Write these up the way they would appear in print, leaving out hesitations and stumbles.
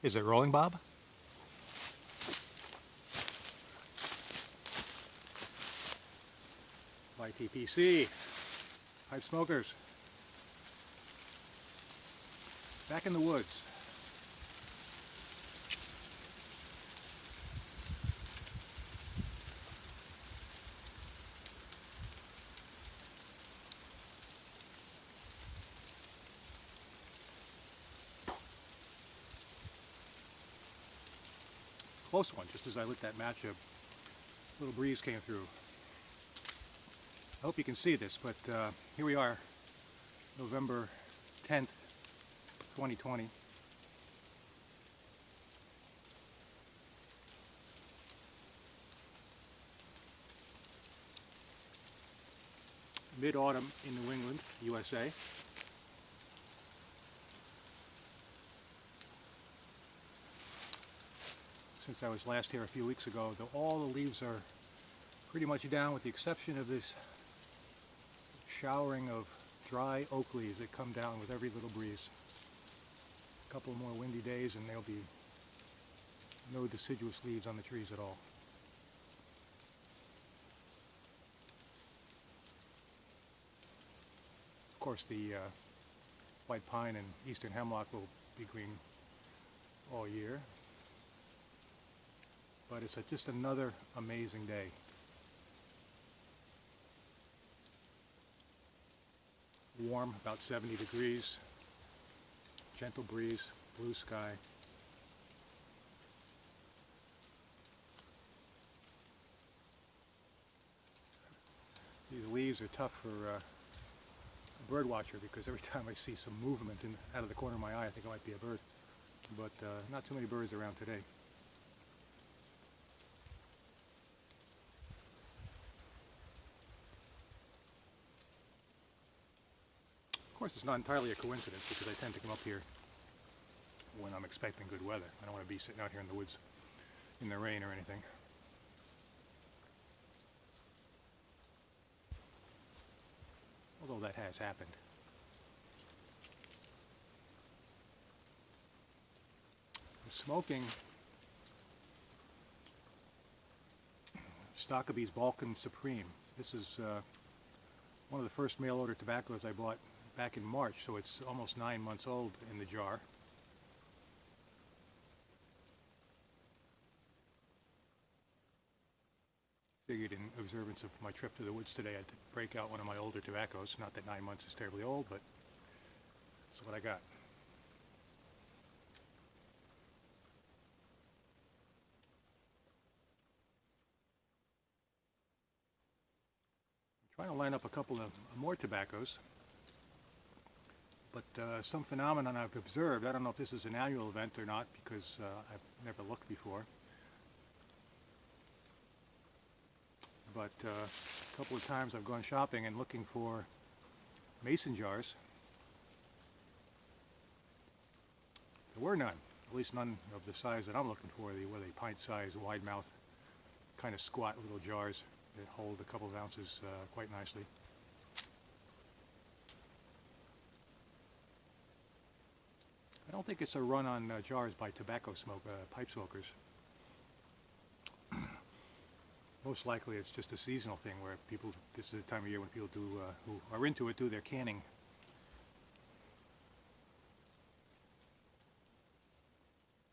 Is it rolling, Bob? YTPC, pipe smokers, back in the woods. Close one, just as I lit that match, a little breeze came through. I hope you can see this, but here we are, November 10th, 2020. Mid-autumn in New England, USA. Since I was last here a few weeks ago, all the leaves are pretty much down with the exception of this showering of dry oak leaves that come down with every little breeze. A couple more windy days and there'll be no deciduous leaves on the trees at all. Of course, the white pine and eastern hemlock will be green all year. But it's just another amazing day. Warm, about 70 degrees, gentle breeze, blue sky. These leaves are tough for a bird watcher because every time I see some movement out of the corner of my eye, I think it might be a bird. But not too many birds around today. Of course, it's not entirely a coincidence because I tend to come up here when I'm expecting good weather. I don't want to be sitting out here in the woods in the rain or anything. Although that has happened. I'm smoking Stokkebeyes Balkan Supreme. This is one of the first mail order tobaccos I bought back in March, so it's almost 9 months old in the jar. Figured in observance of my trip to the woods today I'd break out one of my older tobaccos. Not that 9 months is terribly old, but that's what I got. I'm trying to line up a couple of more tobaccos. But some phenomenon I've observed, I don't know if this is an annual event or not because I've never looked before, but a couple of times I've gone shopping and looking for mason jars. There were none, at least none of the size that I'm looking for. They were pint-sized, wide-mouth, kind of squat little jars that hold a couple of ounces quite nicely. I don't think it's a run on jars by pipe smokers. Most likely it's just a seasonal thing where people, this is the time of year when people who are into it, do their canning.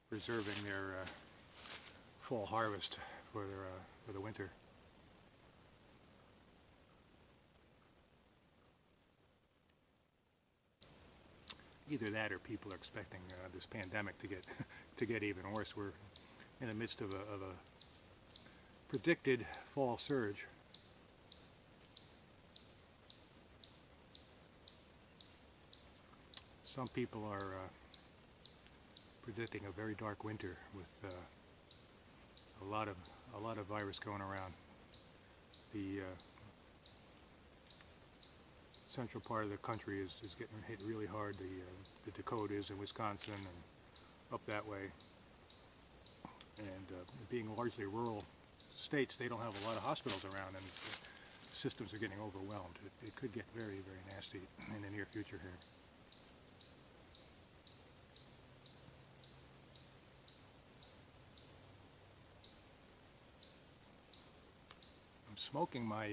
Preserving their fall harvest for the winter. Either that or people are expecting this pandemic to get even worse. We're in the midst of a predicted fall surge. Some people are predicting a very dark winter with a lot of virus going around. The central part of the country is getting hit really hard. The Dakotas and Wisconsin and up that way. And being largely rural states, they don't have a lot of hospitals around and systems are getting overwhelmed. It could get very, very nasty in the near future here. smoking my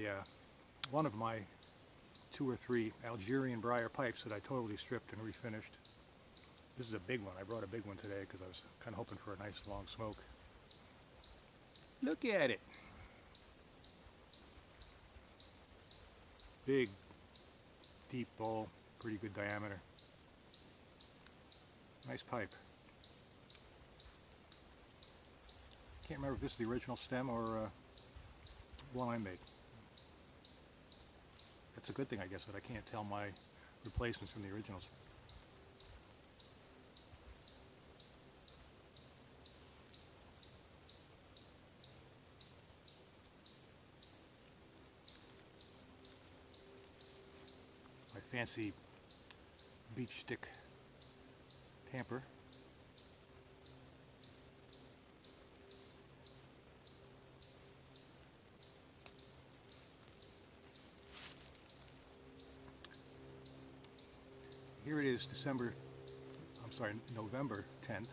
one of my 2 or 3 Algerian briar pipes that I totally stripped and refinished. This is a big one. I brought a big one today because I was kind of hoping for a nice long smoke. Look at it. Big, deep bowl, pretty good diameter. Nice pipe. Can't remember if this is the original stem or one I made. That's a good thing, I guess, that I can't tell my replacements from the originals. My fancy beach stick tamper. Here it is, November 10th.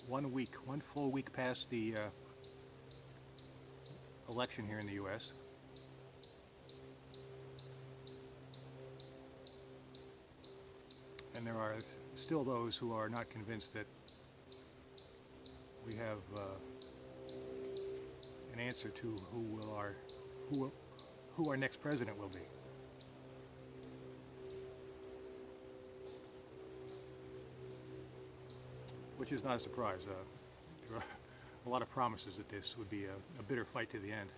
1 week, 1 full week past the election here in the U.S. And there are still those who are not convinced that we have an answer to who our next president will be. Which is not a surprise. There are a lot of promises that this would be a bitter fight to the end.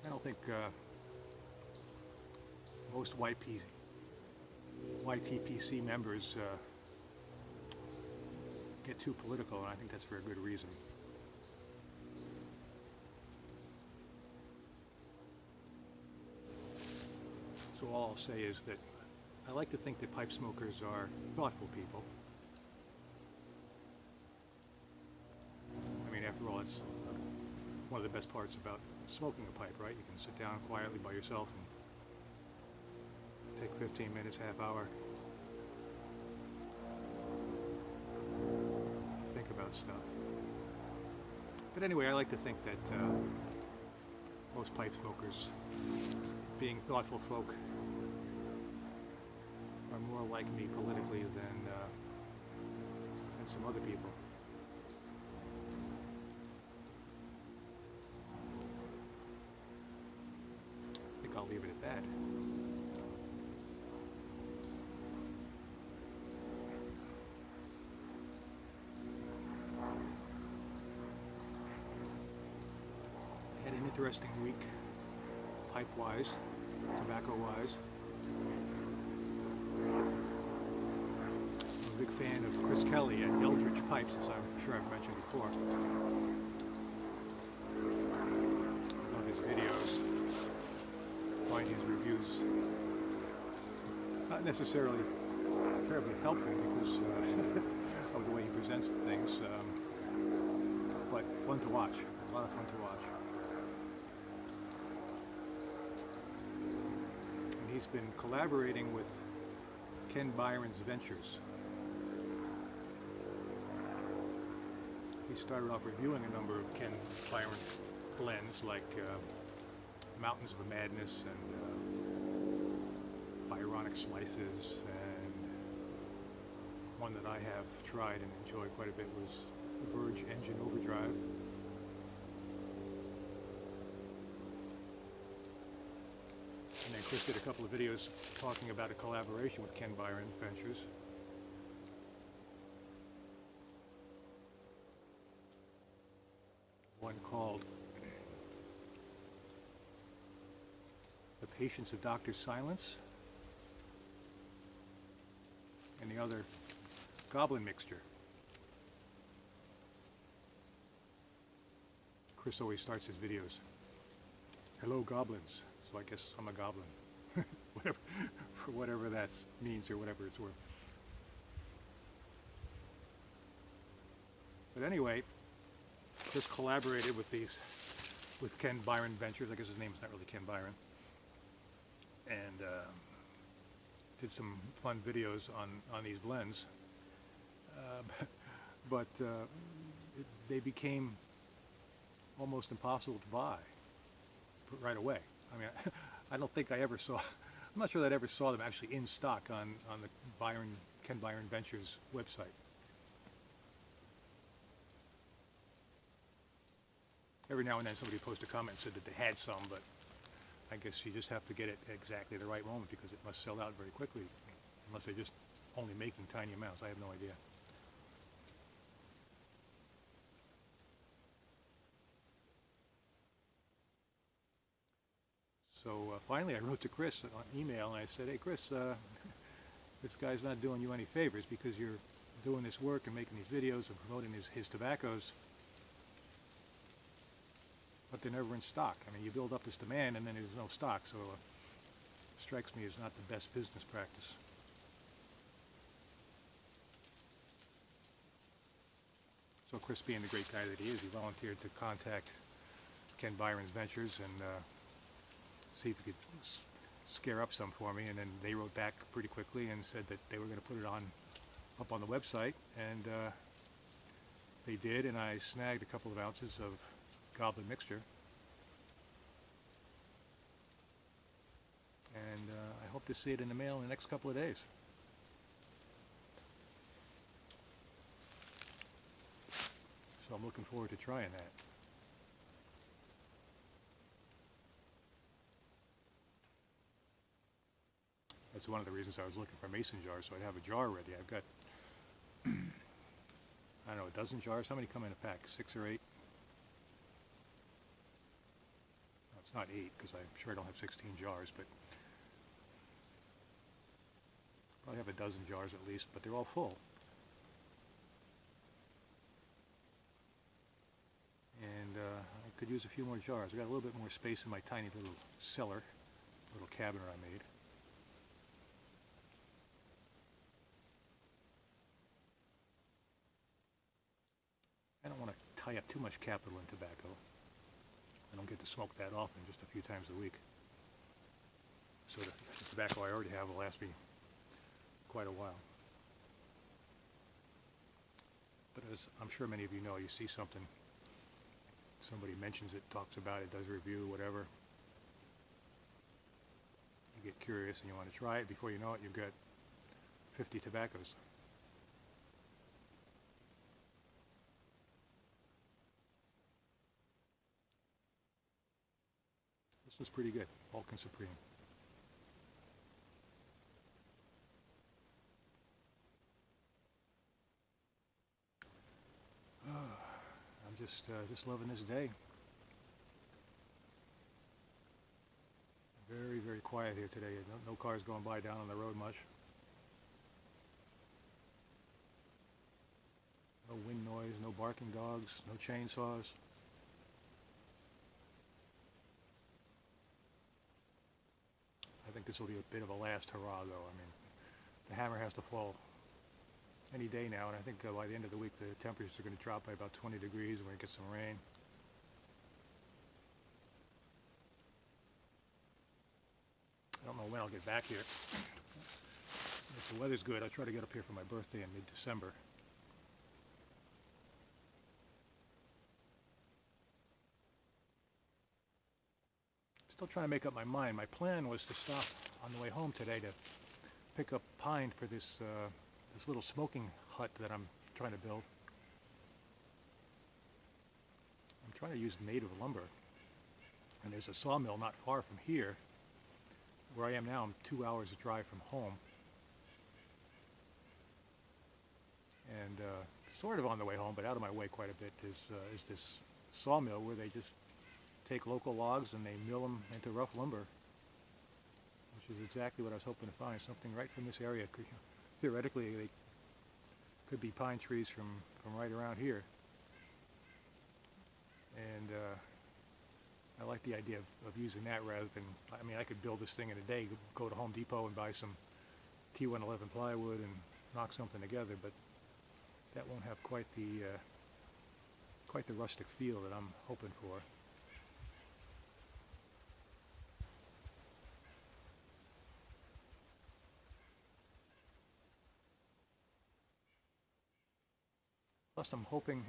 I don't think most YTPC members get too political, and I think that's for a good reason. So all I'll say is that I like to think that pipe smokers are thoughtful people. I mean, after all, it's one of the best parts about smoking a pipe, right? You can sit down quietly by yourself and take 15 minutes, half hour, think about stuff. But anyway, I like to think that most pipe smokers, being thoughtful folk, are more like me politically than some other people. I think I'll leave it at that. I had an interesting week, pipe-wise, tobacco-wise. I'm a big fan of Chris Kelly at Eldritch Pipes, as I'm sure I've mentioned before. I love his videos, find his reviews not necessarily terribly helpful because of the way he presents things, but fun to watch, a lot of fun to watch. And he's been collaborating with Byron's Ventures. He started off reviewing a number of Ken Byron blends like Mountains of Madness and Byronic Slices, and one that I have tried and enjoyed quite a bit was the Verge Engine Overdrive. And then Chris did a couple of videos talking about a collaboration with Ken Byron Ventures. One called The Patience of Dr. Silence, and the other Goblin Mixture. Chris always starts his videos, "Hello goblins," so I guess I'm a goblin, for whatever that means or whatever it's worth. But anyway, Chris collaborated with Ken Byron Ventures. I guess his name's not really Ken Byron. And did some fun videos on these blends, but they became almost impossible to buy right away. I mean, I don't think I ever saw, I'm not sure that I ever saw them actually in stock on the Byron Ventures website. Every now and then somebody posted a comment and said that they had some, but I guess you just have to get it at exactly the right moment because it must sell out very quickly, unless they're just only making tiny amounts. I have no idea. So finally I wrote to Chris on email and I said, hey Chris, this guy's not doing you any favors because you're doing this work and making these videos and promoting his tobaccos, but they're never in stock. I mean, you build up this demand and then there's no stock, so it strikes me as not the best business practice. So Chris, being the great guy that he is, he volunteered to contact Byron Ventures and see if he could scare up some for me, and then they wrote back pretty quickly and said that they were going to put it up on the website, and they did, and I snagged a couple of ounces of goblin mixture, and I hope to see it in the mail in the next couple of days. So I'm looking forward to trying that. That's one of the reasons I was looking for mason jars, so I'd have a jar ready. I've got, I don't know, a dozen jars. How many come in a pack? 6 or 8? No, it's not 8, because I'm sure I don't have 16 jars, but probably have a dozen jars at least, but they're all full. And I could use a few more jars. I got a little bit more space in my tiny little cellar, little cabinet I made. I don't want to tie up too much capital in tobacco. I don't get to smoke that often, just a few times a week. So the tobacco I already have will last me quite a while. But as I'm sure many of you know, you see something, somebody mentions it, talks about it, does a review, whatever. You get curious and you want to try it. Before you know it, you've got 50 tobaccos. This was pretty good, Balkan Supreme. I'm just loving this day. Very, very quiet here today. No cars going by down on the road much. No wind noise, no barking dogs, no chainsaws. I think this will be a bit of a last hurrah, though. I mean, the hammer has to fall any day now, and I think by the end of the week the temperatures are going to drop by about 20 degrees. We're going to get some rain. I don't know when I'll get back here. If the weather's good, I'll try to get up here for my birthday in mid-December. Still trying to make up my mind. My plan was to stop on the way home today to pick up pine for this this little smoking hut that I'm trying to build. I'm trying to use native lumber, and there's a sawmill not far from here. Where I am now, I'm 2 hours drive from home, and sort of on the way home, but out of my way quite a bit, is this sawmill where they just take local logs and they mill them into rough lumber, which is exactly what I was hoping to find, something right from this area. Theoretically, they could be pine trees from right around here, and I like the idea of using that rather than, I mean, I could build this thing in a day, go to Home Depot and buy some T111 plywood and knock something together, but that won't have quite the rustic feel that I'm hoping for. Plus, I'm hoping,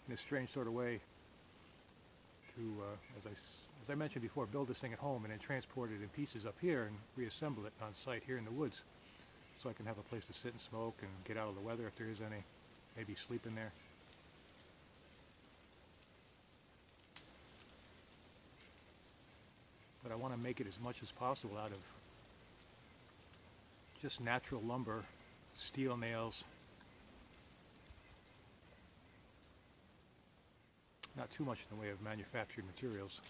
in a strange sort of way, to, as I mentioned before, build this thing at home and then transport it in pieces up here and reassemble it on site here in the woods, so I can have a place to sit and smoke and get out of the weather if there is any. Maybe sleep in there. But I want to make it as much as possible out of just natural lumber, steel nails, not too much in the way of manufactured materials.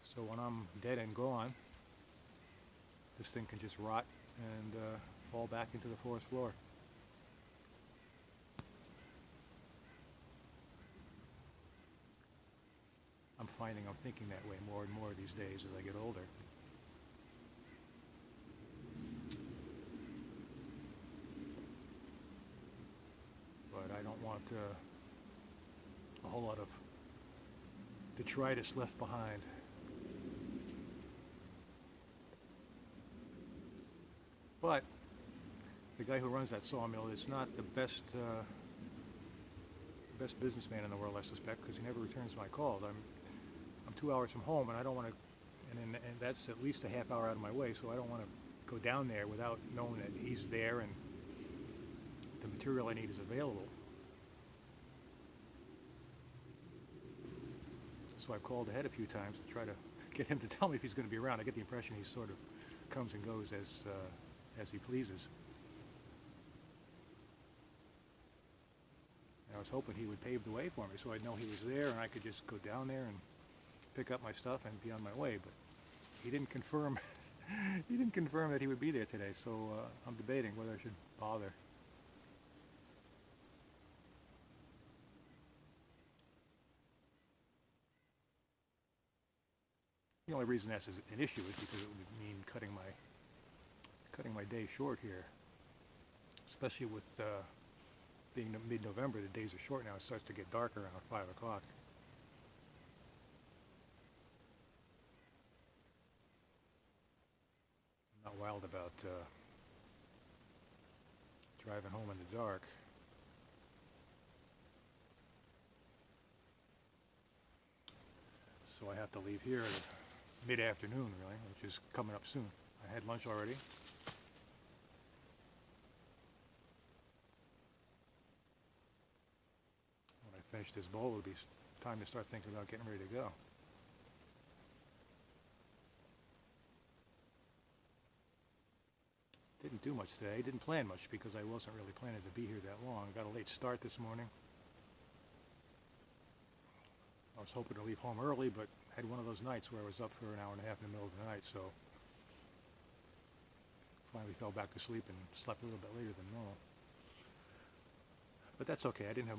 So when I'm dead and gone, this thing can just rot and fall back into the forest floor. I'm finding I'm thinking that way more and more these days as I get older. But I don't want a whole lot of detritus left behind. But the guy who runs that sawmill is not the best businessman in the world, I suspect, because he never returns my calls. I'm 2 hours from home, and I don't want to, and that's at least a half hour out of my way, so I don't want to go down there without knowing that he's there and the material I need is available. So I've called ahead a few times to try to get him to tell me if he's going to be around. I get the impression he sort of comes and goes as he pleases. And I was hoping he would pave the way for me so I'd know he was there and I could just go down there and pick up my stuff and be on my way. But he didn't confirm. He didn't confirm that he would be there today. So I'm debating whether I should bother. The only reason that's an issue is because it would mean cutting my day short here, especially with being mid-November. The days are short now. It starts to get dark around 5 o'clock. I'm not wild about driving home in the dark. So I have to leave here mid-afternoon, really, which is coming up soon. I had lunch already. When I finish this bowl, it'll be time to start thinking about getting ready to go. Didn't do much today. Didn't plan much because I wasn't really planning to be here that long. I got a late start this morning. I was hoping to leave home early, but had one of those nights where I was up for an hour and a half in the middle of the night, so finally fell back to sleep and slept a little bit later than normal. But that's okay. I didn't have